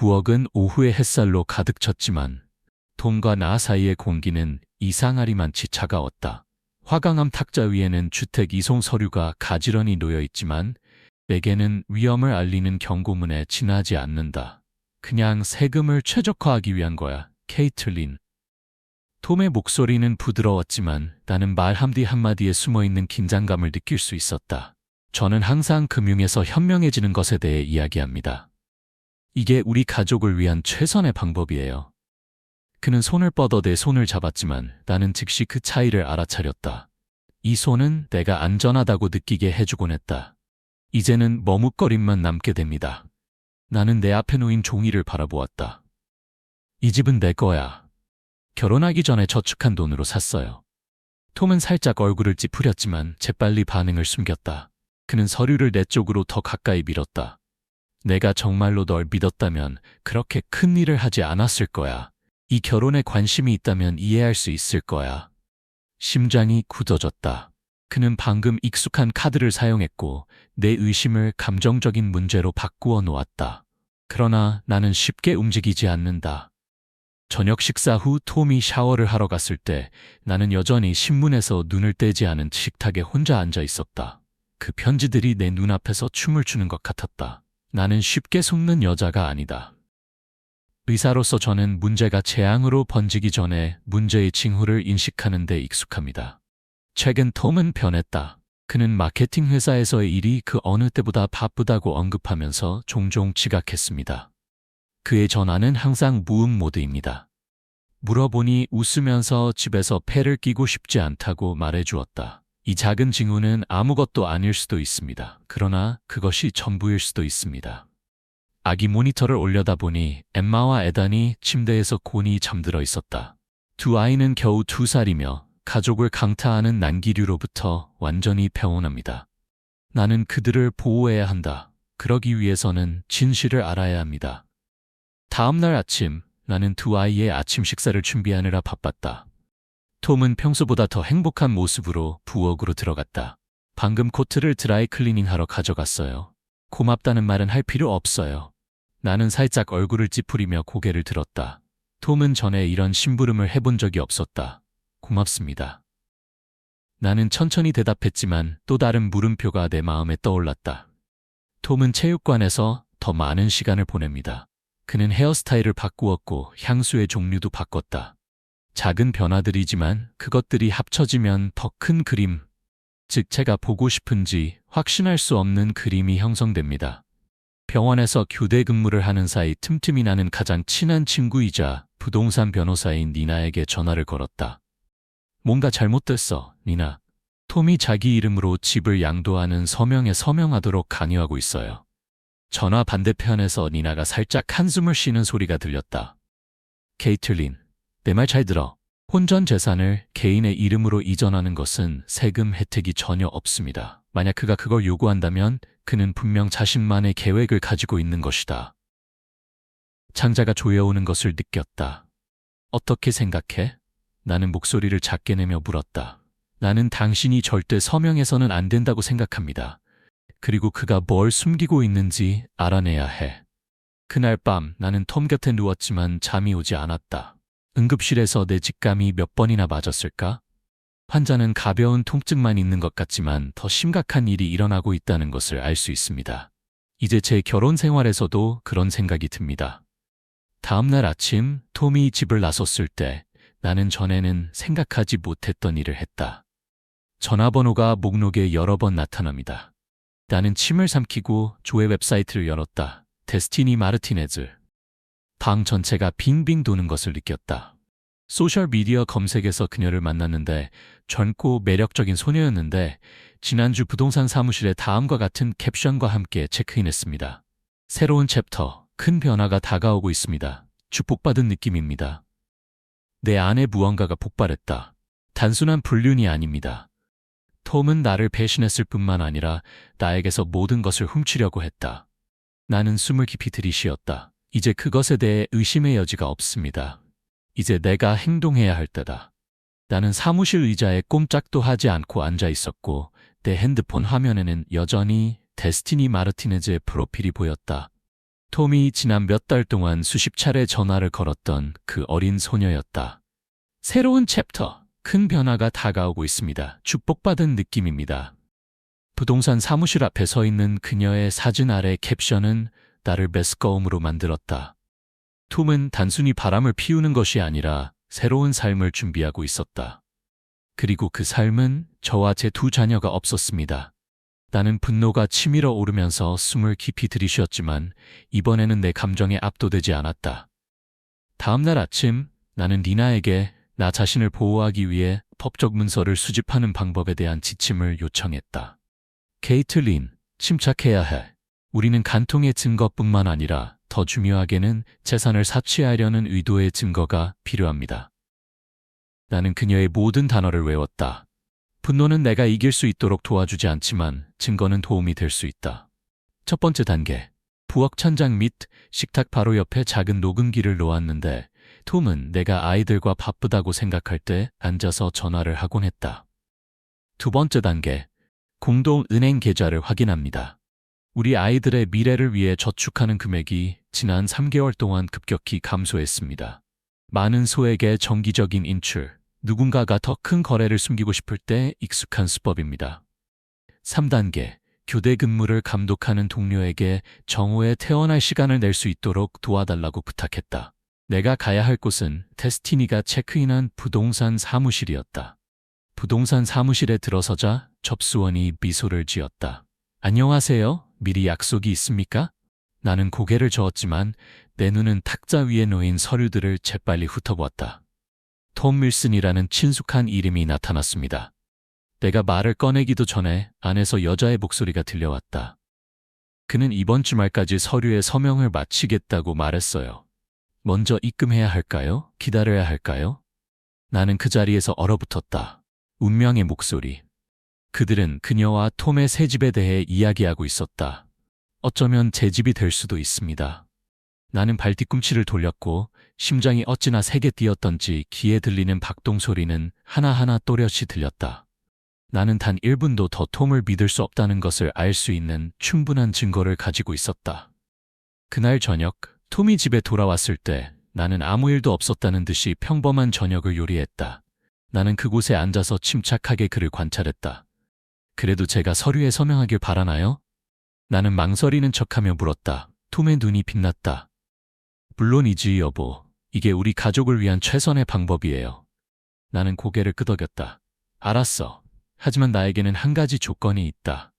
부엌은 오후의 햇살로 가득 찼지만 톰과 나 사이의 공기는 이상하리만치 차가웠다. 화강암 탁자 위에는 주택 이송 서류가 가지런히 놓여 있지만 내게는 위험을 알리는 경고문에 지나지 않는다. 그냥 세금을 최적화하기 위한 거야, 케이틀린. 톰의 목소리는 부드러웠지만 나는 말 한마디 한마디에 숨어있는 긴장감을 느낄 수 있었다. 저는 항상 금융에서 현명해지는 것에 대해 이야기합니다. 이게 우리 가족을 위한 최선의 방법이에요. 그는 손을 뻗어 내 손을 잡았지만 나는 즉시 그 차이를 알아차렸다. 이 손은 내가 안전하다고 느끼게 해주곤 했다. 이제는 머뭇거림만 남게 됩니다. 나는 내 앞에 놓인 종이를 바라보았다. 이 집은 내 거야. 결혼하기 전에 저축한 돈으로 샀어요. 톰은 살짝 얼굴을 찌푸렸지만 재빨리 반응을 숨겼다. 그는 서류를 내 쪽으로 더 가까이 밀었다. 내가 정말로 널 믿었다면 그렇게 큰 일을 하지 않았을 거야. 이 결혼에 관심이 있다면 이해할 수 있을 거야. 심장이 굳어졌다. 그는 방금 익숙한 카드를 사용했고 내 의심을 감정적인 문제로 바꾸어 놓았다. 그러나 나는 쉽게 움직이지 않는다. 저녁 식사 후 톰이 샤워를 하러 갔을 때 나는 여전히 신문에서 눈을 떼지 않은 식탁에 혼자 앉아 있었다. 그 편지들이 내 눈앞에서 춤을 추는 것 같았다. 나는 쉽게 속는 여자가 아니다. 의사로서 저는 문제가 재앙으로 번지기 전에 문제의 징후를 인식하는 데 익숙합니다. 최근 톰은 변했다. 그는 마케팅 회사에서의 일이 그 어느 때보다 바쁘다고 언급하면서 종종 지각했습니다. 그의 전화는 항상 무음 모드입니다. 물어보니 웃으면서 집에서 폐를 끼고 싶지 않다고 말해주었다. 이 작은 징후는 아무것도 아닐 수도 있습니다. 그러나 그것이 전부일 수도 있습니다. 아기 모니터를 올려다보니 엠마와 에단이 침대에서 곤히 잠들어 있었다. 두 아이는 겨우 2살이며 가족을 강타하는 난기류로부터 완전히 평온합니다. 나는 그들을 보호해야 한다. 그러기 위해서는 진실을 알아야 합니다. 다음 날 아침, 나는 두 아이의 아침 식사를 준비하느라 바빴다. 톰은 평소보다 더 행복한 모습으로 부엌으로 들어갔다. 방금 코트를 드라이 클리닝하러 가져갔어요. 고맙다는 말은 할 필요 없어요. 나는 살짝 얼굴을 찌푸리며 고개를 들었다. 톰은 전에 이런 심부름을 해본 적이 없었다. 고맙습니다. 나는 천천히 대답했지만 또 다른 물음표가 내 마음에 떠올랐다. 톰은 체육관에서 더 많은 시간을 보냅니다. 그는 헤어스타일을 바꾸었고 향수의 종류도 바꿨다. 작은 변화들이지만 그것들이 합쳐지면 더 큰 그림, 즉 제가 보고 싶은지 확신할 수 없는 그림이 형성됩니다. 병원에서 교대 근무를 하는 사이 틈틈이 나는 가장 친한 친구이자 부동산 변호사인 니나에게 전화를 걸었다. 뭔가 잘못됐어, 니나. 톰이 자기 이름으로 집을 양도하는 서명에 서명하도록 강요하고 있어요. 전화 반대편에서 니나가 살짝 한숨을 쉬는 소리가 들렸다. 케이틀린, 내 말 잘 들어. 혼전 재산을 개인의 이름으로 이전하는 것은 세금 혜택이 전혀 없습니다. 만약 그가 그걸 요구한다면 그는 분명 자신만의 계획을 가지고 있는 것이다. 창자가 조여오는 것을 느꼈다. 어떻게 생각해? 나는 목소리를 작게 내며 물었다. 나는 당신이 절대 서명해서는 안 된다고 생각합니다. 그리고 그가 뭘 숨기고 있는지 알아내야 해. 그날 밤 나는 톰 곁에 누웠지만 잠이 오지 않았다. 응급실에서 내 직감이 몇 번이나 맞았을까? 환자는 가벼운 통증만 있는 것 같지만 더 심각한 일이 일어나고 있다는 것을 알 수 있습니다. 이제 제 결혼 생활에서도 그런 생각이 듭니다. 다음 날 아침 톰이 집을 나섰을 때 나는 전에는 생각하지 못했던 일을 했다. 전화번호가 목록에 여러 번 나타납니다. 나는 침을 삼키고 조회 웹사이트를 열었다. 데스티니 마르티네즈. 방 전체가 빙빙 도는 것을 느꼈다. 소셜미디어 검색에서 그녀를 만났는데 젊고 매력적인 소녀였는데 지난주 부동산 사무실에 다음과 같은 캡션과 함께 체크인했습니다. 새로운 챕터, 큰 변화가 다가오고 있습니다. 축복받은 느낌입니다. 내 안에 무언가가 폭발했다. 단순한 불륜이 아닙니다. 톰은 나를 배신했을 뿐만 아니라 나에게서 모든 것을 훔치려고 했다. 나는 숨을 깊이 들이쉬었다. 이제 그것에 대해 의심의 여지가 없습니다. 이제 내가 행동해야 할 때다. 나는 사무실 의자에 꼼짝도 하지 않고 앉아 있었고 내 핸드폰 화면에는 여전히 데스티니 마르티네즈의 프로필이 보였다. 톰이 지난 몇 달 동안 수십 차례 전화를 걸었던 그 어린 소녀였다. 새로운 챕터, 큰 변화가 다가오고 있습니다. 축복받은 느낌입니다. 부동산 사무실 앞에 서 있는 그녀의 사진 아래 캡션은 나를 매스꺼움으로 만들었다. 톰은 단순히 바람을 피우는 것이 아니라 새로운 삶을 준비하고 있었다. 그리고 그 삶은 저와 제 두 자녀가 없었습니다. 나는 분노가 치밀어 오르면서 숨을 깊이 들이쉬었지만 이번에는 내 감정에 압도되지 않았다. 다음 날 아침 나는 리나에게 나 자신을 보호하기 위해 법적 문서를 수집하는 방법에 대한 지침을 요청했다. 케이틀린, 침착해야 해. 우리는 간통의 증거뿐만 아니라 더 중요하게는 재산을 사취하려는 의도의 증거가 필요합니다. 나는 그녀의 모든 단어를 외웠다. 분노는 내가 이길 수 있도록 도와주지 않지만 증거는 도움이 될 수 있다. 첫 번째 단계, 부엌 천장 및 식탁 바로 옆에 작은 녹음기를 놓았는데 톰은 내가 아이들과 바쁘다고 생각할 때 앉아서 전화를 하곤 했다. 두 번째 단계, 공동 은행 계좌를 확인합니다. 우리 아이들의 미래를 위해 저축하는 금액이 지난 3개월 동안 급격히 감소했습니다. 많은 소액의 정기적인 인출, 누군가가 더 큰 거래를 숨기고 싶을 때 익숙한 수법입니다. 3단계, 교대 근무를 감독하는 동료에게 정오에 퇴원할 시간을 낼 수 있도록 도와달라고 부탁했다. 내가 가야 할 곳은 데스티니가 체크인한 부동산 사무실이었다. 부동산 사무실에 들어서자 접수원이 미소를 지었다. 안녕하세요. 미리 약속이 있습니까? 나는 고개를 저었지만 내 눈은 탁자 위에 놓인 서류들을 재빨리 훑어보았다. 톰 밀슨이라는 친숙한 이름이 나타났습니다. 내가 말을 꺼내기도 전에 안에서 여자의 목소리가 들려왔다. 그는 이번 주말까지 서류에 서명을 마치겠다고 말했어요. 먼저 입금해야 할까요? 기다려야 할까요? 나는 그 자리에서 얼어붙었다. 운명의 목소리. 그들은 그녀와 톰의 새 집에 대해 이야기하고 있었다. 어쩌면 제 집이 될 수도 있습니다. 나는 발뒤꿈치를 돌렸고 심장이 어찌나 세게 뛰었던지 귀에 들리는 박동 소리는 하나하나 또렷이 들렸다. 나는 단 1분도 더 톰을 믿을 수 없다는 것을 알 수 있는 충분한 증거를 가지고 있었다. 그날 저녁, 톰이 집에 돌아왔을 때 나는 아무 일도 없었다는 듯이 평범한 저녁을 요리했다. 나는 그곳에 앉아서 침착하게 그를 관찰했다. 그래도 제가 서류에 서명하길 바라나요? 나는 망설이는 척하며 물었다. 톰의 눈이 빛났다. 물론이지, 여보. 이게 우리 가족을 위한 최선의 방법이에요. 나는 고개를 끄덕였다. 알았어. 하지만 나에게는 한 가지 조건이 있다.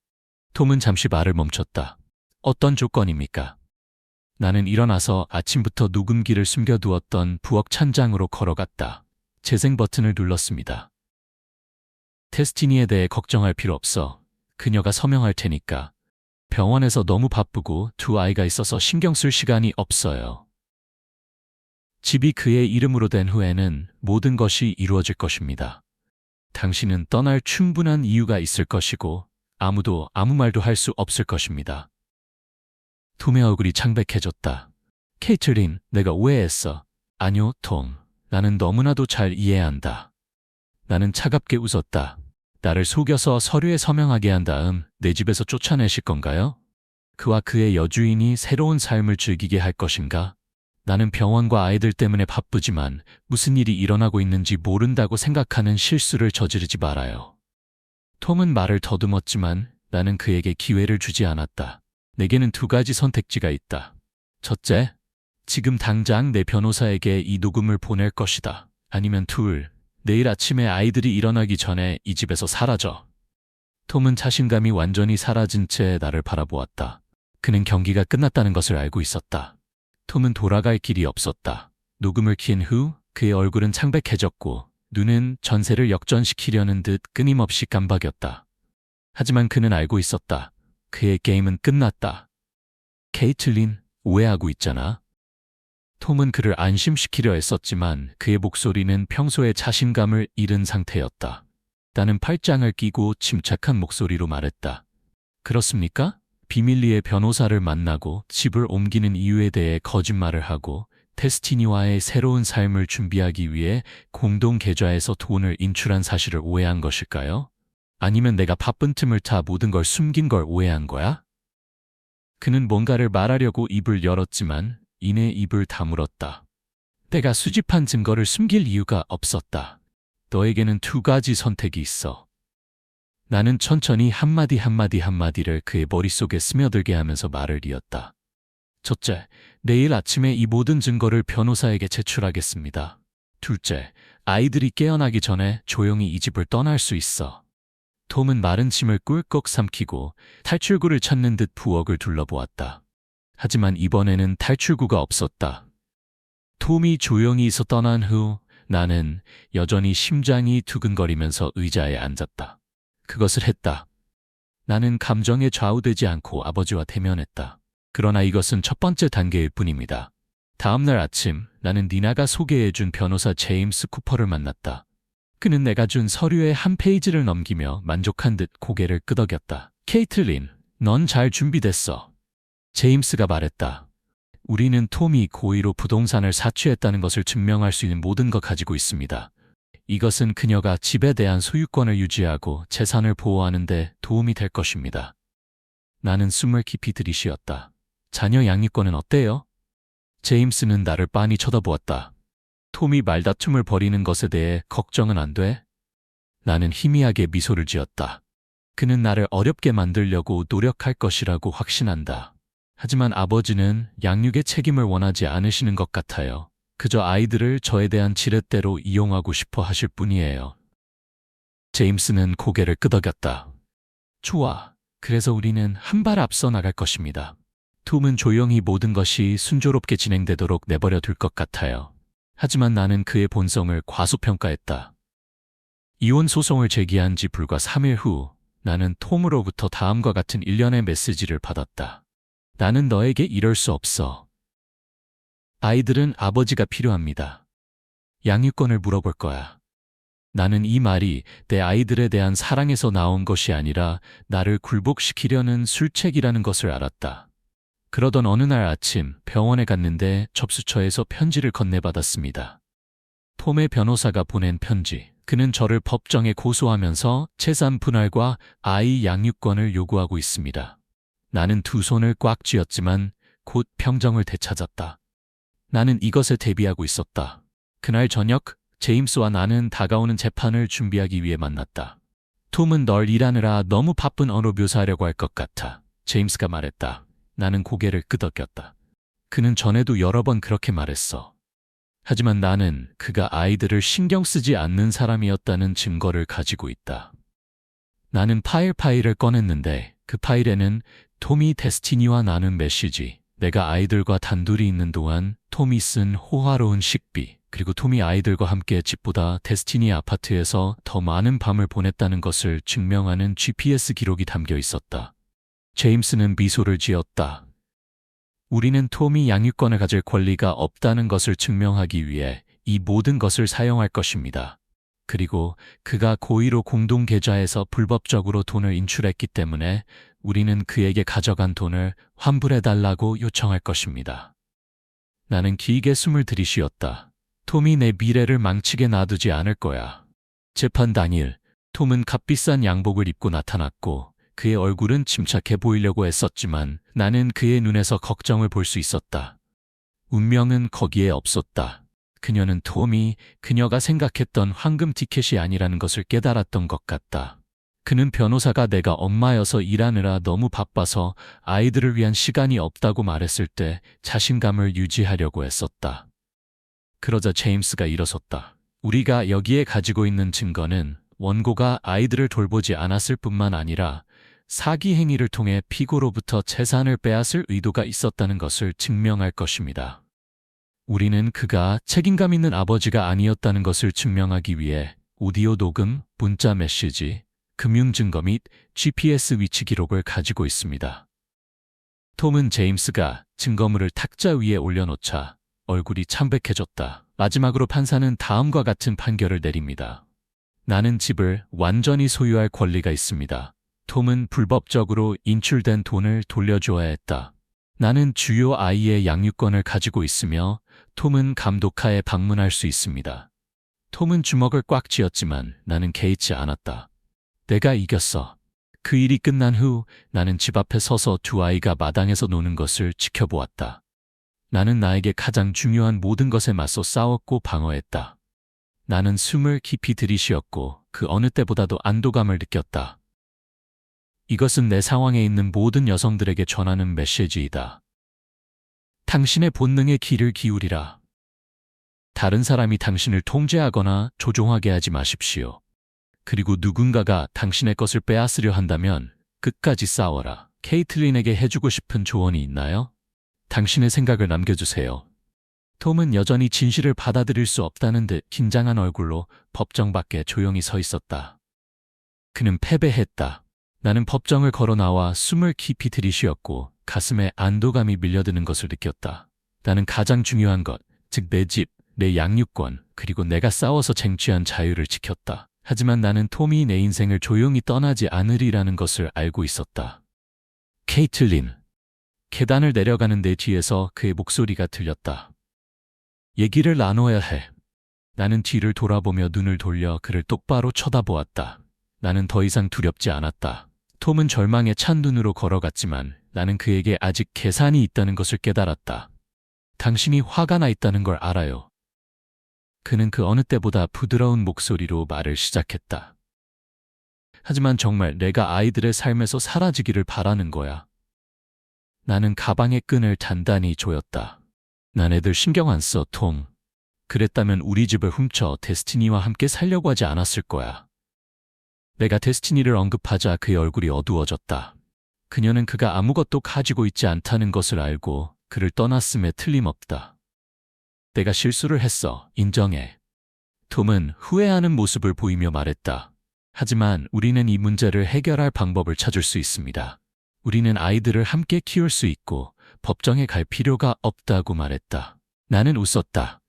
톰은 잠시 말을 멈췄다. 어떤 조건입니까? 나는 일어나서 아침부터 녹음기를 숨겨두었던 부엌 찬장으로 걸어갔다. 재생 버튼을 눌렀습니다. 데스티니에 대해 걱정할 필요 없어. 그녀가 서명할 테니까. 병원에서 너무 바쁘고 두 아이가 있어서 신경 쓸 시간이 없어요. 집이 그의 이름으로 된 후에는 모든 것이 이루어질 것입니다. 당신은 떠날 충분한 이유가 있을 것이고 아무도 아무 말도 할 수 없을 것입니다. 톰의 얼굴이 창백해졌다. 케이틀린, 내가 오해했어. 아니요, 톰. 나는 너무나도 잘 이해한다. 나는 차갑게 웃었다. 나를 속여서 서류에 서명하게 한 다음 내 집에서 쫓아내실 건가요? 그와 그의 여주인이 새로운 삶을 즐기게 할 것인가? 나는 병원과 아이들 때문에 바쁘지만 무슨 일이 일어나고 있는지 모른다고 생각하는 실수를 저지르지 말아요. 톰은 말을 더듬었지만 나는 그에게 기회를 주지 않았다. 내게는 두 가지 선택지가 있다. 첫째, 지금 당장 내 변호사에게 이 녹음을 보낼 것이다. 아니면 둘, 내일 아침에 아이들이 일어나기 전에 이 집에서 사라져. 톰은 자신감이 완전히 사라진 채 나를 바라보았다. 그는 경기가 끝났다는 것을 알고 있었다. 톰은 돌아갈 길이 없었다. 녹음을 킨 후 그의 얼굴은 창백해졌고 눈은 전세를 역전시키려는 듯 끊임없이 깜박였다. 하지만 그는 알고 있었다. 그의 게임은 끝났다. 케이틀린, 오해하고 있잖아. 톰은 그를 안심시키려 애썼지만 그의 목소리는 평소의 자신감을 잃은 상태였다. 나는 팔짱을 끼고 침착한 목소리로 말했다. 그렇습니까? 비밀리에 변호사를 만나고 집을 옮기는 이유에 대해 거짓말을 하고 데스티니와의 새로운 삶을 준비하기 위해 공동 계좌에서 돈을 인출한 사실을 오해한 것일까요? 아니면 내가 바쁜 틈을 타 모든 걸 숨긴 걸 오해한 거야? 그는 뭔가를 말하려고 입을 열었지만 이내 입을 다물었다. 내가 수집한 증거를 숨길 이유가 없었다. 너에게는 두 가지 선택이 있어. 나는 천천히 한마디를 그의 머릿속에 스며들게 하면서 말을 이었다. 첫째, 내일 아침에 이 모든 증거를 변호사에게 제출하겠습니다. 둘째, 아이들이 깨어나기 전에 조용히 이 집을 떠날 수 있어. 톰은 마른 침을 꿀꺽 삼키고 탈출구를 찾는 듯 부엌을 둘러보았다. 하지만 이번에는 탈출구가 없었다. 톰이 조용히 있어 떠난 후 나는 여전히 심장이 두근거리면서 의자에 앉았다. 그것을 했다. 나는 감정에 좌우되지 않고 아버지와 대면했다. 그러나 이것은 첫 번째 단계일 뿐입니다. 다음 날 아침 나는 니나가 소개해준 변호사 제임스 쿠퍼를 만났다. 그는 내가 준 서류의 한 페이지를 넘기며 만족한 듯 고개를 끄덕였다. 케이틀린, 넌 잘 준비됐어. 제임스가 말했다. 우리는 톰이 고의로 부동산을 사취했다는 것을 증명할 수 있는 모든 것 가지고 있습니다. 이것은 그녀가 집에 대한 소유권을 유지하고 재산을 보호하는 데 도움이 될 것입니다. 나는 숨을 깊이 들이쉬었다. 자녀 양육권은 어때요? 제임스는 나를 빤히 쳐다보았다. 톰이 말다툼을 벌이는 것에 대해 걱정은 안 돼? 나는 희미하게 미소를 지었다. 그는 나를 어렵게 만들려고 노력할 것이라고 확신한다. 하지만 아버지는 양육의 책임을 원하지 않으시는 것 같아요. 그저 아이들을 저에 대한 지렛대로 이용하고 싶어 하실 뿐이에요. 제임스는 고개를 끄덕였다. 좋아. 그래서 우리는 한 발 앞서 나갈 것입니다. 톰은 조용히 모든 것이 순조롭게 진행되도록 내버려 둘 것 같아요. 하지만 나는 그의 본성을 과소평가했다. 이혼 소송을 제기한 지 불과 3일 후 나는 톰으로부터 다음과 같은 일련의 메시지를 받았다. 나는 너에게 이럴 수 없어. 아이들은 아버지가 필요합니다. 양육권을 물어볼 거야. 나는 이 말이 내 아이들에 대한 사랑에서 나온 것이 아니라 나를 굴복시키려는 술책이라는 것을 알았다. 그러던 어느 날 아침 병원에 갔는데 접수처에서 편지를 건네받았습니다. 톰의 변호사가 보낸 편지. 그는 저를 법정에 고소하면서 재산 분할과 아이 양육권을 요구하고 있습니다. 나는 두 손을 꽉 쥐었지만 곧 평정을 되찾았다. 나는 이것에 대비하고 있었다. 그날 저녁 제임스와 나는 다가오는 재판을 준비하기 위해 만났다. 톰은 널 일하느라 너무 바쁜 언어로 묘사하려고 할 것 같아. 제임스가 말했다. 나는 고개를 끄덕였다. 그는 전에도 여러 번 그렇게 말했어. 하지만 나는 그가 아이들을 신경 쓰지 않는 사람이었다는 증거를 가지고 있다. 나는 파일을 꺼냈는데 그 파일에는 톰이 데스티니와 나눈 메시지, 내가 아이들과 단둘이 있는 동안 톰이 쓴 호화로운 식비, 그리고 톰이 아이들과 함께 집보다 데스티니 아파트에서 더 많은 밤을 보냈다는 것을 증명하는 GPS 기록이 담겨 있었다. 제임스는 미소를 지었다. 우리는 톰이 양육권을 가질 권리가 없다는 것을 증명하기 위해 이 모든 것을 사용할 것입니다. 그리고 그가 고의로 공동계좌에서 불법적으로 돈을 인출했기 때문에 우리는 그에게 가져간 돈을 환불해달라고 요청할 것입니다. 나는 길게 숨을 들이쉬었다. 톰이 내 미래를 망치게 놔두지 않을 거야. 재판 당일, 톰은 값비싼 양복을 입고 나타났고 그의 얼굴은 침착해 보이려고 했었지만 나는 그의 눈에서 걱정을 볼 수 있었다. 운명은 거기에 없었다. 그녀는 톰이 그녀가 생각했던 황금 티켓이 아니라는 것을 깨달았던 것 같다. 그는 변호사가 내가 엄마여서 일하느라 너무 바빠서 아이들을 위한 시간이 없다고 말했을 때 자신감을 유지하려고 했었다. 그러자 제임스가 일어섰다. 우리가 여기에 가지고 있는 증거는 원고가 아이들을 돌보지 않았을 뿐만 아니라 사기 행위를 통해 피고로부터 재산을 빼앗을 의도가 있었다는 것을 증명할 것입니다. 우리는 그가 책임감 있는 아버지가 아니었다는 것을 증명하기 위해 오디오 녹음, 문자 메시지, 금융증거 및 GPS 위치 기록을 가지고 있습니다. 톰은 제임스가 증거물을 탁자 위에 올려놓자 얼굴이 창백해졌다. 마지막으로 판사는 다음과 같은 판결을 내립니다. 나는 집을 완전히 소유할 권리가 있습니다. 톰은 불법적으로 인출된 돈을 돌려줘야 했다. 나는 주요 아이의 양육권을 가지고 있으며 톰은 감독하에 방문할 수 있습니다. 톰은 주먹을 꽉 쥐었지만 나는 개의치 않았다. 내가 이겼어. 그 일이 끝난 후 나는 집 앞에 서서 두 아이가 마당에서 노는 것을 지켜보았다. 나는 나에게 가장 중요한 모든 것에 맞서 싸웠고 방어했다. 나는 숨을 깊이 들이쉬었고 그 어느 때보다도 안도감을 느꼈다. 이것은 내 상황에 있는 모든 여성들에게 전하는 메시지이다. 당신의 본능에 귀를 기울이라. 다른 사람이 당신을 통제하거나 조종하게 하지 마십시오. 그리고 누군가가 당신의 것을 빼앗으려 한다면 끝까지 싸워라. 케이틀린에게 해주고 싶은 조언이 있나요? 당신의 생각을 남겨주세요. 톰은 여전히 진실을 받아들일 수 없다는 듯 긴장한 얼굴로 법정 밖에 조용히 서 있었다. 그는 패배했다. 나는 법정을 걸어 나와 숨을 깊이 들이쉬었고 가슴에 안도감이 밀려드는 것을 느꼈다. 나는 가장 중요한 것, 즉 내 집, 내 양육권, 그리고 내가 싸워서 쟁취한 자유를 지켰다. 하지만 나는 톰이 내 인생을 조용히 떠나지 않으리라는 것을 알고 있었다. 케이틀린. 계단을 내려가는 내 뒤에서 그의 목소리가 들렸다. 얘기를 나눠야 해. 나는 뒤를 돌아보며 눈을 돌려 그를 똑바로 쳐다보았다. 나는 더 이상 두렵지 않았다. 톰은 절망에 찬 눈으로 걸어갔지만 나는 그에게 아직 계산이 있다는 것을 깨달았다. 당신이 화가 나 있다는 걸 알아요. 그는 그 어느 때보다 부드러운 목소리로 말을 시작했다. 하지만 정말 내가 아이들의 삶에서 사라지기를 바라는 거야. 나는 가방의 끈을 단단히 조였다. 난 애들 신경 안 써, 톰. 그랬다면 우리 집을 훔쳐 데스티니와 함께 살려고 하지 않았을 거야. 내가 데스티니를 언급하자 그의 얼굴이 어두워졌다. 그녀는 그가 아무것도 가지고 있지 않다는 것을 알고 그를 떠났음에 틀림없다. 내가 실수를 했어. 인정해. 톰은 후회하는 모습을 보이며 말했다. 하지만 우리는 이 문제를 해결할 방법을 찾을 수 있습니다. 우리는 아이들을 함께 키울 수 있고 법정에 갈 필요가 없다고 말했다. 나는 웃었다.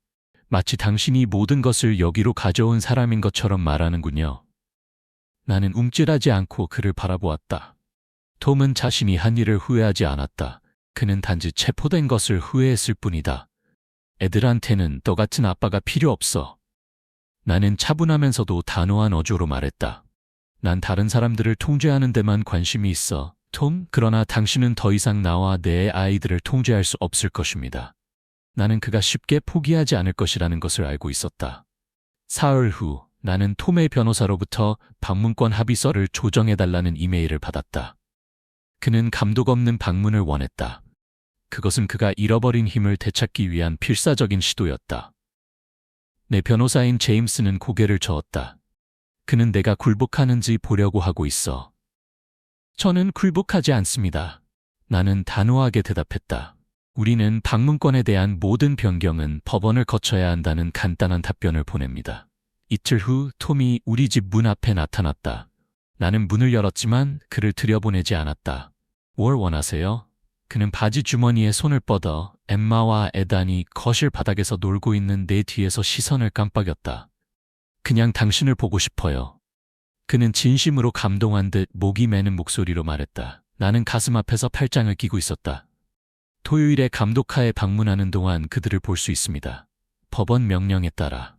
마치 당신이 모든 것을 여기로 가져온 사람인 것처럼 말하는군요. 나는 움찔하지 않고 그를 바라보았다. 톰은 자신이 한 일을 후회하지 않았다. 그는 단지 체포된 것을 후회했을 뿐이다. 애들한테는 너 같은 아빠가 필요 없어. 나는 차분하면서도 단호한 어조로 말했다. 난 다른 사람들을 통제하는 데만 관심이 있어. 톰, 그러나 당신은 더 이상 나와 내 아이들을 통제할 수 없을 것입니다. 나는 그가 쉽게 포기하지 않을 것이라는 것을 알고 있었다. 사흘 후 나는 톰의 변호사로부터 방문권 합의서를 조정해달라는 이메일을 받았다. 그는 감독 없는 방문을 원했다. 그것은 그가 잃어버린 힘을 되찾기 위한 필사적인 시도였다. 내 변호사인 제임스는 고개를 저었다. 그는 내가 굴복하는지 보려고 하고 있어. 저는 굴복하지 않습니다. 나는 단호하게 대답했다. 우리는 방문권에 대한 모든 변경은 법원을 거쳐야 한다는 간단한 답변을 보냅니다. 이틀 후 톰이 우리 집 문 앞에 나타났다. 나는 문을 열었지만 그를 들여보내지 않았다. 뭘 원하세요? 그는 바지 주머니에 손을 뻗어 엠마와 에단이 거실 바닥에서 놀고 있는 내 뒤에서 시선을 깜빡였다. 그냥 당신을 보고 싶어요. 그는 진심으로 감동한 듯 목이 매는 목소리로 말했다. 나는 가슴 앞에서 팔짱을 끼고 있었다. 토요일에 감독하에 방문하는 동안 그들을 볼 수 있습니다. 법원 명령에 따라.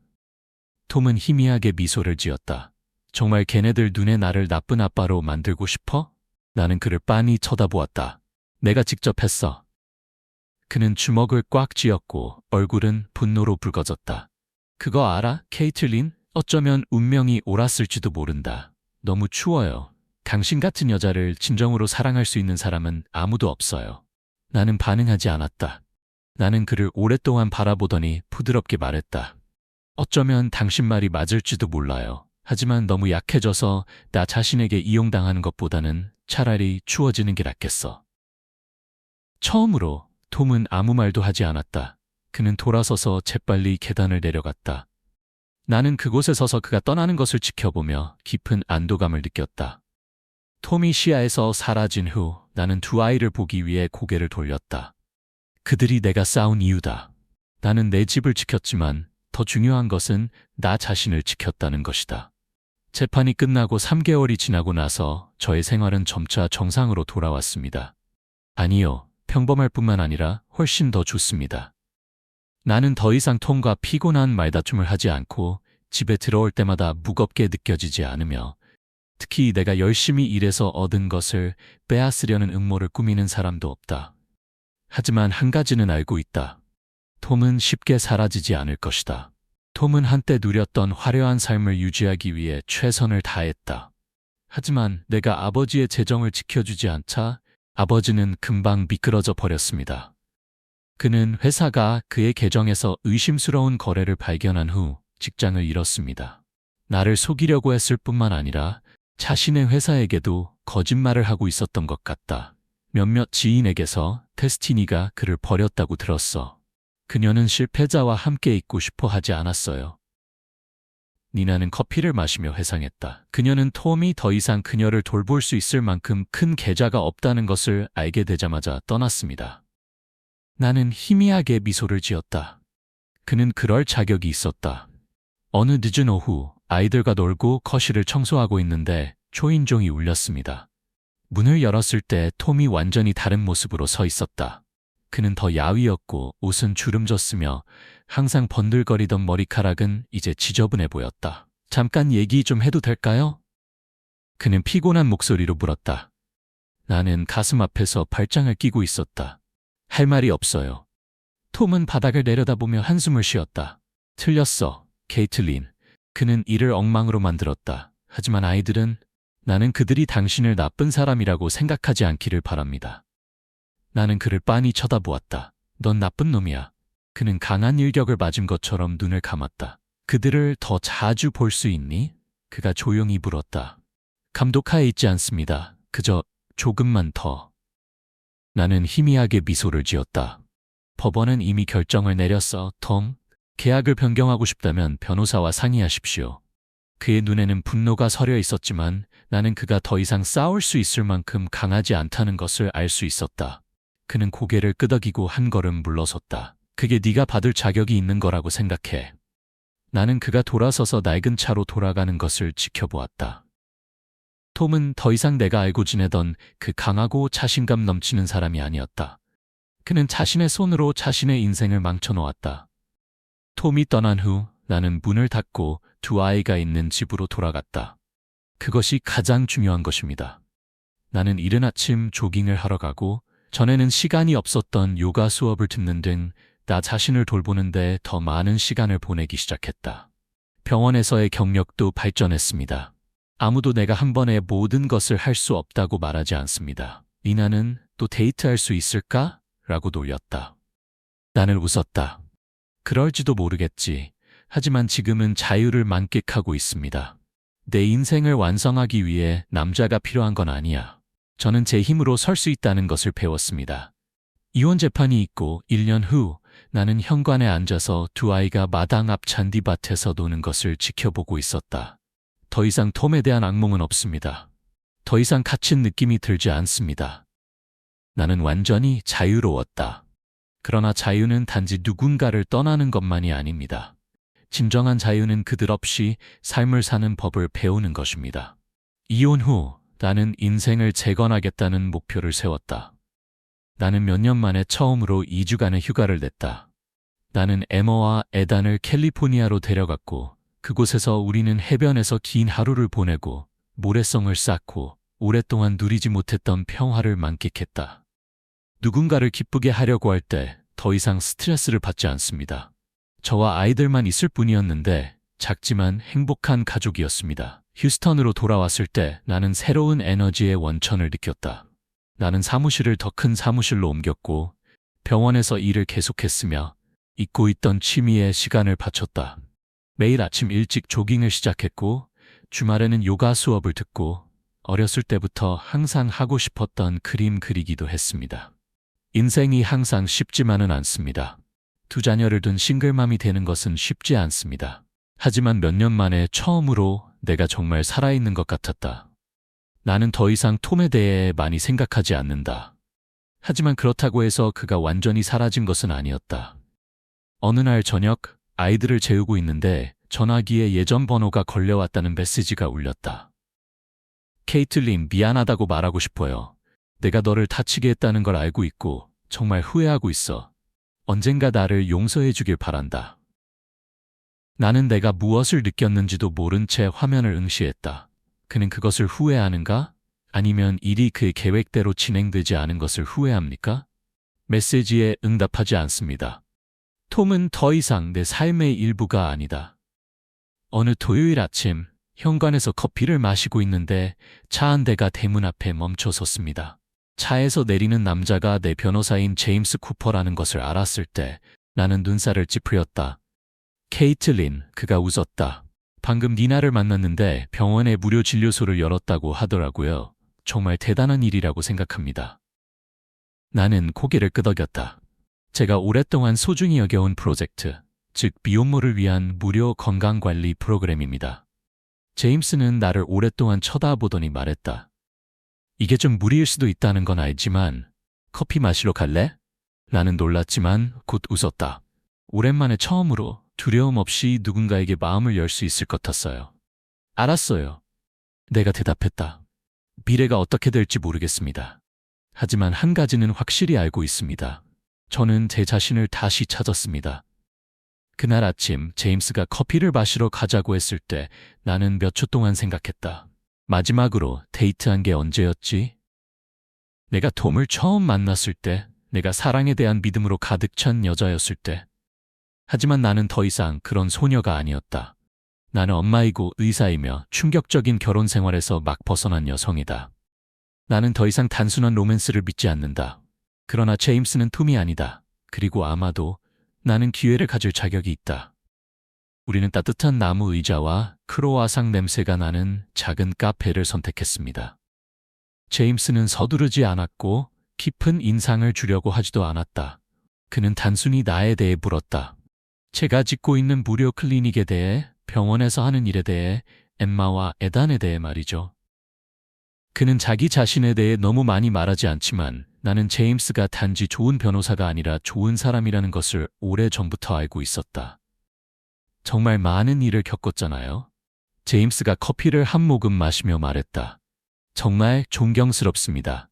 톰은 희미하게 미소를 지었다. 정말 걔네들 눈에 나를 나쁜 아빠로 만들고 싶어? 나는 그를 빤히 쳐다보았다. 내가 직접 했어. 그는 주먹을 꽉 쥐었고 얼굴은 분노로 붉어졌다. 그거 알아, 케이틀린? 어쩌면 운명이 옳았을지도 모른다. 너무 추워요. 당신 같은 여자를 진정으로 사랑할 수 있는 사람은 아무도 없어요. 나는 반응하지 않았다. 나는 그를 오랫동안 바라보더니 부드럽게 말했다. 어쩌면 당신 말이 맞을지도 몰라요. 하지만 너무 약해져서 나 자신에게 이용당하는 것보다는 차라리 추워지는 게 낫겠어. 처음으로 톰은 아무 말도 하지 않았다. 그는 돌아서서 재빨리 계단을 내려갔다. 나는 그곳에 서서 그가 떠나는 것을 지켜보며 깊은 안도감을 느꼈다. 톰이 시야에서 사라진 후 나는 두 아이를 보기 위해 고개를 돌렸다. 그들이 내가 싸운 이유다. 나는 내 집을 지켰지만 더 중요한 것은 나 자신을 지켰다는 것이다. 재판이 끝나고 3개월이 지나고 나서 저의 생활은 점차 정상으로 돌아왔습니다. 아니요, 평범할 뿐만 아니라 훨씬 더 좋습니다. 나는 더 이상 톰과 피곤한 말다툼을 하지 않고 집에 들어올 때마다 무겁게 느껴지지 않으며 특히 내가 열심히 일해서 얻은 것을 빼앗으려는 음모를 꾸미는 사람도 없다. 하지만 한 가지는 알고 있다. 톰은 쉽게 사라지지 않을 것이다. 톰은 한때 누렸던 화려한 삶을 유지하기 위해 최선을 다했다. 하지만 내가 아버지의 재정을 지켜주지 않자 아버지는 금방 미끄러져 버렸습니다. 그는 회사가 그의 계정에서 의심스러운 거래를 발견한 후 직장을 잃었습니다. 나를 속이려고 했을 뿐만 아니라 자신의 회사에게도 거짓말을 하고 있었던 것 같다. 몇몇 지인에게서 테스티니가 그를 버렸다고 들었어. 그녀는 실패자와 함께 있고 싶어 하지 않았어요. 니나는 커피를 마시며 회상했다. 그녀는 톰이 더 이상 그녀를 돌볼 수 있을 만큼 큰 계좌가 없다는 것을 알게 되자마자 떠났습니다. 나는 희미하게 미소를 지었다. 그는 그럴 자격이 있었다. 어느 늦은 오후 아이들과 놀고 거실을 청소하고 있는데 초인종이 울렸습니다. 문을 열었을 때 톰이 완전히 다른 모습으로 서 있었다. 그는 더 야위었고 옷은 주름졌으며 항상 번들거리던 머리카락은 이제 지저분해 보였다. 잠깐 얘기 좀 해도 될까요? 그는 피곤한 목소리로 물었다. 나는 가슴 앞에서 발장을 끼고 있었다. 할 말이 없어요. 톰은 바닥을 내려다보며 한숨을 쉬었다. 틀렸어, 케이틀린. 그는 일을 엉망으로 만들었다. 하지만 아이들은 나는 그들이 당신을 나쁜 사람이라고 생각하지 않기를 바랍니다. 나는 그를 빤히 쳐다보았다. 넌 나쁜 놈이야. 그는 강한 일격을 맞은 것처럼 눈을 감았다. 그들을 더 자주 볼 수 있니? 그가 조용히 물었다. 감독하에 있지 않습니다. 그저 조금만 더. 나는 희미하게 미소를 지었다. 법원은 이미 결정을 내렸어, 톰. 계약을 변경하고 싶다면 변호사와 상의하십시오. 그의 눈에는 분노가 서려 있었지만 나는 그가 더 이상 싸울 수 있을 만큼 강하지 않다는 것을 알 수 있었다. 그는 고개를 끄덕이고 한 걸음 물러섰다. 그게 네가 받을 자격이 있는 거라고 생각해. 나는 그가 돌아서서 낡은 차로 돌아가는 것을 지켜보았다. 톰은 더 이상 내가 알고 지내던 그 강하고 자신감 넘치는 사람이 아니었다. 그는 자신의 손으로 자신의 인생을 망쳐놓았다. 톰이 떠난 후 나는 문을 닫고 두 아이가 있는 집으로 돌아갔다. 그것이 가장 중요한 것입니다. 나는 이른 아침 조깅을 하러 가고 전에는 시간이 없었던 요가 수업을 듣는 등 나 자신을 돌보는데 더 많은 시간을 보내기 시작했다. 병원에서의 경력도 발전했습니다. 아무도 내가 한 번에 모든 것을 할 수 없다고 말하지 않습니다. 니나는 또 데이트할 수 있을까? 라고 놀렸다. 나는 웃었다. 그럴지도 모르겠지. 하지만 지금은 자유를 만끽하고 있습니다. 내 인생을 완성하기 위해 남자가 필요한 건 아니야. 저는 제 힘으로 설 수 있다는 것을 배웠습니다. 이혼 재판이 있고 1년 후 나는 현관에 앉아서 두 아이가 마당 앞 잔디밭에서 노는 것을 지켜보고 있었다. 더 이상 톰에 대한 악몽은 없습니다. 더 이상 갇힌 느낌이 들지 않습니다. 나는 완전히 자유로웠다. 그러나 자유는 단지 누군가를 떠나는 것만이 아닙니다. 진정한 자유는 그들 없이 삶을 사는 법을 배우는 것입니다. 이혼 후 나는 인생을 재건하겠다는 목표를 세웠다. 나는 몇 년 만에 처음으로 2주간의 휴가를 냈다. 나는 에머와 에단을 캘리포니아로 데려갔고 그곳에서 우리는 해변에서 긴 하루를 보내고 모래성을 쌓고 오랫동안 누리지 못했던 평화를 만끽했다. 누군가를 기쁘게 하려고 할 때 더 이상 스트레스를 받지 않습니다. 저와 아이들만 있을 뿐이었는데 작지만 행복한 가족이었습니다. 휴스턴으로 돌아왔을 때 나는 새로운 에너지의 원천을 느꼈다. 나는 사무실을 더 큰 사무실로 옮겼고 병원에서 일을 계속했으며 잊고 있던 취미에 시간을 바쳤다. 매일 아침 일찍 조깅을 시작했고 주말에는 요가 수업을 듣고 어렸을 때부터 항상 하고 싶었던 그림 그리기도 했습니다. 인생이 항상 쉽지만은 않습니다. 두 자녀를 둔 싱글맘이 되는 것은 쉽지 않습니다. 하지만 몇 년 만에 처음으로 내가 정말 살아있는 것 같았다. 나는 더 이상 톰에 대해 많이 생각하지 않는다. 하지만 그렇다고 해서 그가 완전히 사라진 것은 아니었다. 어느 날 저녁 아이들을 재우고 있는데 전화기에 예전 번호가 걸려왔다는 메시지가 울렸다. 케이틀린, 미안하다고 말하고 싶어요. 내가 너를 다치게 했다는 걸 알고 있고 정말 후회하고 있어. 언젠가 나를 용서해 주길 바란다. 나는 내가 무엇을 느꼈는지도 모른 채 화면을 응시했다. 그는 그것을 후회하는가? 아니면 일이 그의 계획대로 진행되지 않은 것을 후회합니까? 메시지에 응답하지 않습니다. 톰은 더 이상 내 삶의 일부가 아니다. 어느 토요일 아침, 현관에서 커피를 마시고 있는데 차 한 대가 대문 앞에 멈춰 섰습니다. 차에서 내리는 남자가 내 변호사인 제임스 쿠퍼라는 것을 알았을 때 나는 눈살을 찌푸렸다. 케이틀린, 그가 웃었다. 방금 니나를 만났는데 병원에 무료 진료소를 열었다고 하더라고요. 정말 대단한 일이라고 생각합니다. 나는 고개를 끄덕였다. 제가 오랫동안 소중히 여겨온 프로젝트, 즉 비혼모를 위한 무료 건강관리 프로그램입니다. 제임스는 나를 오랫동안 쳐다보더니 말했다. 이게 좀 무리일 수도 있다는 건 알지만 커피 마시러 갈래? 나는 놀랐지만 곧 웃었다. 오랜만에 처음으로 두려움 없이 누군가에게 마음을 열 수 있을 것 같았어요. 알았어요. 내가 대답했다. 미래가 어떻게 될지 모르겠습니다. 하지만 한 가지는 확실히 알고 있습니다. 저는 제 자신을 다시 찾았습니다. 그날 아침 제임스가 커피를 마시러 가자고 했을 때 나는 몇 초 동안 생각했다. 마지막으로 데이트한 게 언제였지? 내가 톰을 처음 만났을 때, 내가 사랑에 대한 믿음으로 가득 찬 여자였을 때. 하지만 나는 더 이상 그런 소녀가 아니었다. 나는 엄마이고 의사이며 충격적인 결혼 생활에서 막 벗어난 여성이다. 나는 더 이상 단순한 로맨스를 믿지 않는다. 그러나 제임스는 톰이 아니다. 그리고 아마도 나는 기회를 가질 자격이 있다. 우리는 따뜻한 나무 의자와 크로와상 냄새가 나는 작은 카페를 선택했습니다. 제임스는 서두르지 않았고 깊은 인상을 주려고 하지도 않았다. 그는 단순히 나에 대해 물었다. 제가 짓고 있는 무료 클리닉에 대해, 병원에서 하는 일에 대해, 엠마와 에단에 대해 말이죠. 그는 자기 자신에 대해 너무 많이 말하지 않지만 나는 제임스가 단지 좋은 변호사가 아니라 좋은 사람이라는 것을 오래전부터 알고 있었다. 정말 많은 일을 겪었잖아요. 제임스가 커피를 한 모금 마시며 말했다. 정말 존경스럽습니다.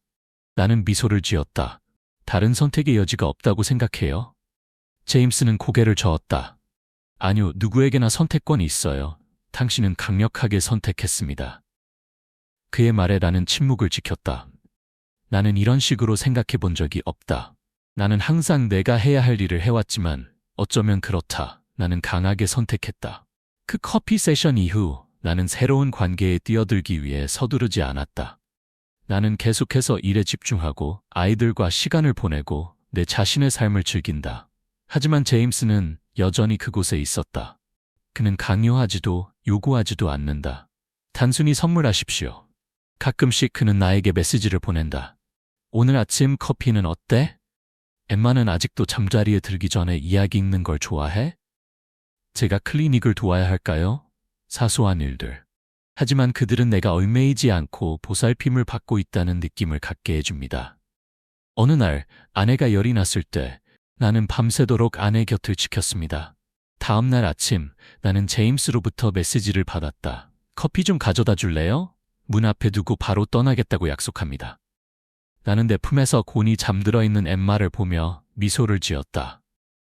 나는 미소를 지었다. 다른 선택의 여지가 없다고 생각해요? 제임스는 고개를 저었다. 아니요, 누구에게나 선택권이 있어요. 당신은 강력하게 선택했습니다. 그의 말에 나는 침묵을 지켰다. 나는 이런 식으로 생각해 본 적이 없다. 나는 항상 내가 해야 할 일을 해왔지만 어쩌면 그렇다. 나는 강하게 선택했다. 그 커피 세션 이후 나는 새로운 관계에 뛰어들기 위해 서두르지 않았다. 나는 계속해서 일에 집중하고 아이들과 시간을 보내고 내 자신의 삶을 즐긴다. 하지만 제임스는 여전히 그곳에 있었다. 그는 강요하지도 요구하지도 않는다. 단순히 선물하십시오. 가끔씩 그는 나에게 메시지를 보낸다. 오늘 아침 커피는 어때? 엠마는 아직도 잠자리에 들기 전에 이야기 읽는 걸 좋아해? 제가 클리닉을 도와야 할까요? 사소한 일들. 하지만 그들은 내가 얽매이지 않고 보살핌을 받고 있다는 느낌을 갖게 해줍니다. 어느 날 아내가 열이 났을 때 나는 밤새도록 아내 곁을 지켰습니다. 다음 날 아침 나는 제임스로부터 메시지를 받았다. 커피 좀 가져다 줄래요? 문 앞에 두고 바로 떠나겠다고 약속합니다. 나는 내 품에서 곤히 잠들어 있는 엠마를 보며 미소를 지었다.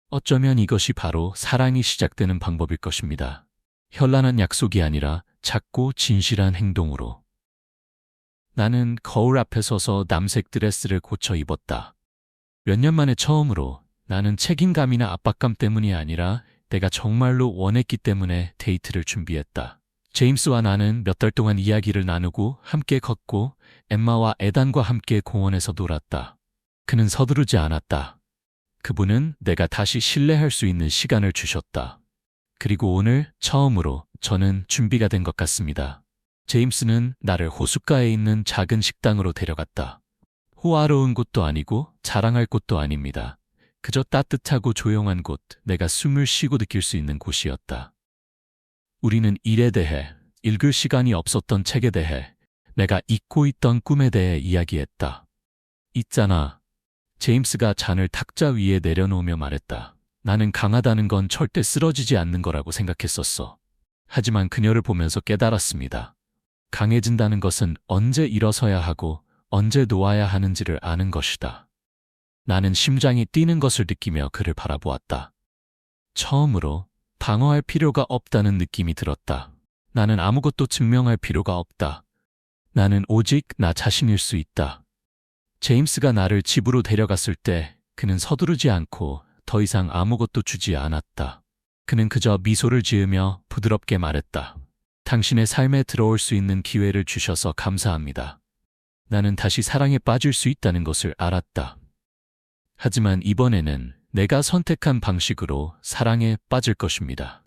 어쩌면 이것이 바로 사랑이 시작되는 방법일 것입니다. 현란한 약속이 아니라 작고 진실한 행동으로. 나는 거울 앞에 서서 남색 드레스를 고쳐 입었다. 몇 년 만에 처음으로 나는 책임감이나 압박감 때문이 아니라 내가 정말로 원했기 때문에 데이트를 준비했다. 제임스와 나는 몇 달 동안 이야기를 나누고 함께 걷고 엠마와 에단과 함께 공원에서 놀았다. 그는 서두르지 않았다. 그분은 내가 다시 신뢰할 수 있는 시간을 주셨다. 그리고 오늘 처음으로 저는 준비가 된 것 같습니다. 제임스는 나를 호숫가에 있는 작은 식당으로 데려갔다. 호화로운 곳도 아니고 자랑할 곳도 아닙니다. 그저 따뜻하고 조용한 곳, 내가 숨을 쉬고 느낄 수 있는 곳이었다. 우리는 일에 대해, 읽을 시간이 없었던 책에 대해, 내가 잊고 있던 꿈에 대해 이야기했다. 있잖아. 제임스가 잔을 탁자 위에 내려놓으며 말했다. 나는 강하다는 건 절대 쓰러지지 않는 거라고 생각했었어. 하지만 그녀를 보면서 깨달았습니다. 강해진다는 것은 언제 일어서야 하고 언제 놓아야 하는지를 아는 것이다. 나는 심장이 뛰는 것을 느끼며 그를 바라보았다. 처음으로 방어할 필요가 없다는 느낌이 들었다. 나는 아무것도 증명할 필요가 없다. 나는 오직 나 자신일 수 있다. 제임스가 나를 집으로 데려갔을 때 그는 서두르지 않고 더 이상 아무것도 주지 않았다. 그는 그저 미소를 지으며 부드럽게 말했다. 당신의 삶에 들어올 수 있는 기회를 주셔서 감사합니다. 나는 다시 사랑에 빠질 수 있다는 것을 알았다. 하지만 이번에는 내가 선택한 방식으로 사랑에 빠질 것입니다.